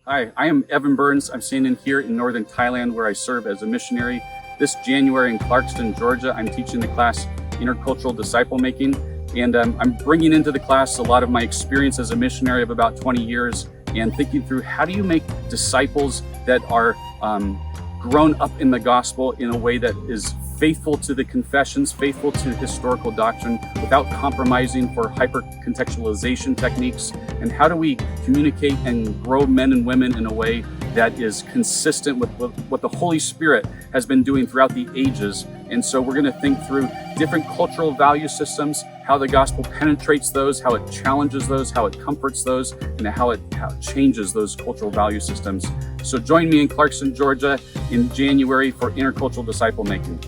Hi, I am Evan Burns. I'm standing here in northern Thailand where I serve as a missionary. This January in Clarkston, Georgia, I'm teaching the class Intercultural Disciple Making, and I'm bringing into the class a lot of my experience as a missionary of about 20 years and thinking through how do you make disciples that are grown up in the gospel in a way that is faithful to the confessions, faithful to historical doctrine, without compromising for hyper-contextualization techniques, and how do we communicate and grow men and women in a way that is consistent with what the Holy Spirit has been doing throughout the ages. And so we're going to think through different cultural value systems, how the gospel penetrates those, how it challenges those, how it comforts those, and how it changes those cultural value systems. So join me in Clarkston, Georgia in January for Intercultural Disciple Making.